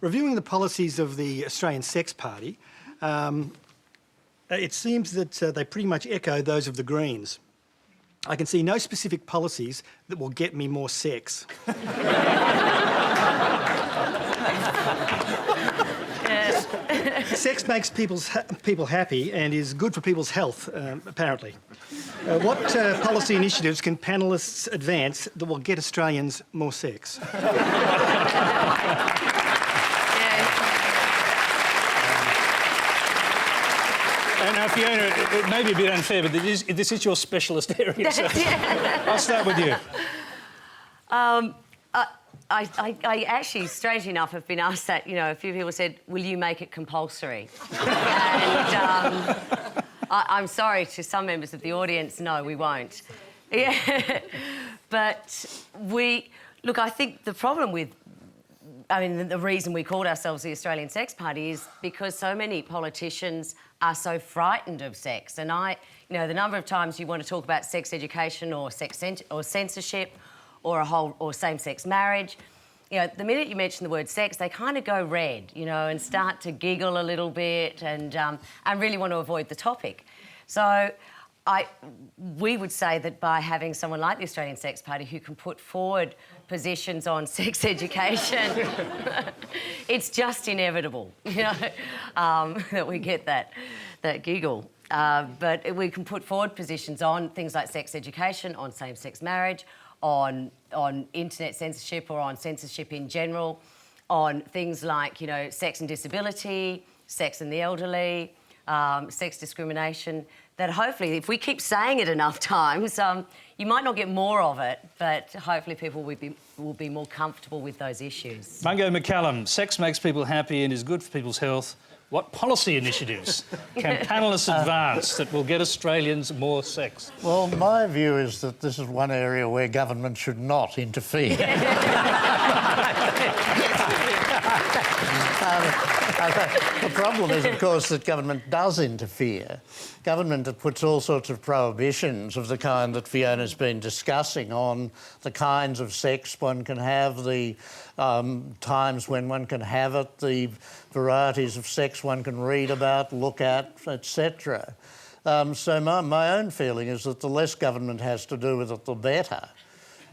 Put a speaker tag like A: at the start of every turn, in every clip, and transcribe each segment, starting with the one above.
A: Reviewing the policies of the Australian Sex Party, it seems that they pretty much echo those of the Greens. I can see no specific policies that will get me more sex. Sex makes people happy and is good for people's health, apparently. What policy initiatives can panellists advance that will get Australians more sex?
B: Now, Fiona, it may be a bit unfair, but this is your specialist area, so I'll start with you.
C: I actually, strangely enough, have been asked that. You know, a few people said, will you make it compulsory? And I'm sorry to some members of the audience, no, we won't. Yeah. But look, I think the problem with, the reason we called ourselves the Australian Sex Party is because so many politicians are so frightened of sex. And the number of times you want to talk about sex education or censorship or same-sex marriage, the minute you mention the word sex, they kind of go red, and start to giggle a little bit and really want to avoid the topic. So we would say that by having someone like the Australian Sex Party who can put forward positions on sex education, it's just inevitable, that we get that giggle. But we can put forward positions on things like sex education, on same-sex marriage, on internet censorship or on censorship in general, on things like, sex and disability, sex and the elderly, sex discrimination, that hopefully, if we keep saying it enough times, you might not get more of it, but hopefully people will be more comfortable with those issues.
B: Mungo, MacCallum, sex makes people happy and is good for people's health. What policy initiatives can panellists advance that will get Australians more sex?
D: Well, my view is that this is one area where government should not interfere. The problem is, of course, that government does interfere. Government that puts all sorts of prohibitions of the kind that Fiona's been discussing on the kinds of sex one can have, the times when one can have it, the varieties of sex one can read about, look at, etc. So my own feeling is that the less government has to do with it, the better.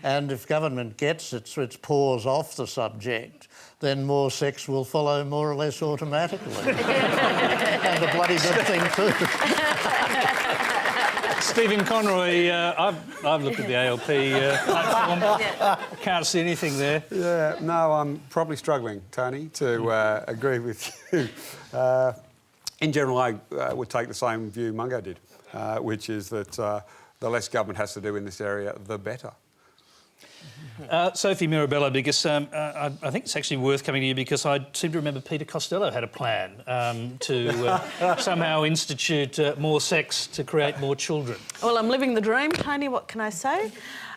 D: And if government gets its paws off the subject, then more sex will follow more or less automatically. And a bloody good thing too.
B: Stephen Conroy, I've looked at the ALP platform. Can't see anything there.
E: Yeah, no, I'm probably struggling, Tony, to agree with you. In general, I would take the same view Mungo did, which is that the less government has to do in this area, the better.
B: Sophie, Mirabella, because I think it's actually worth coming to you because I seem to remember Peter Costello had a plan to somehow institute more sex to create more children.
F: Well, I'm living the dream, Tony, what can I say?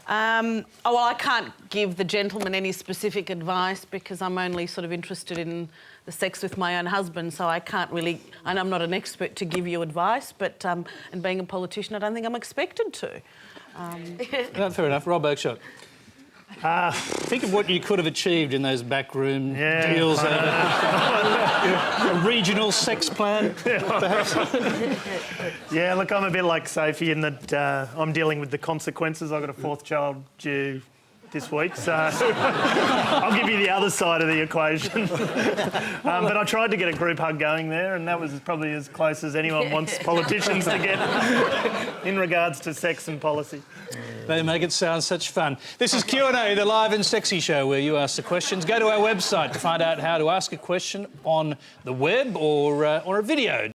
F: Well, I can't give the gentleman any specific advice because I'm only sort of interested in the sex with my own husband, so I can't really, and I'm not an expert to give you advice, but and being a politician, I don't think I'm expected to.
B: No, fair enough. Rob Oakeshott. Think of what you could have achieved in those backroom deals. A regional sex plan, perhaps.
G: Yeah, look, I'm a bit like Sophie in that I'm dealing with the consequences. I've got a fourth child due this week, so I'll give you the other side of the equation. But I tried to get a group hug going there, and that was probably as close as anyone wants politicians to get in regards to sex and policy.
B: They make it sound such fun. This is Q&A, the live and sexy show where you ask the questions. Go to our website to find out how to ask a question on the web or a video.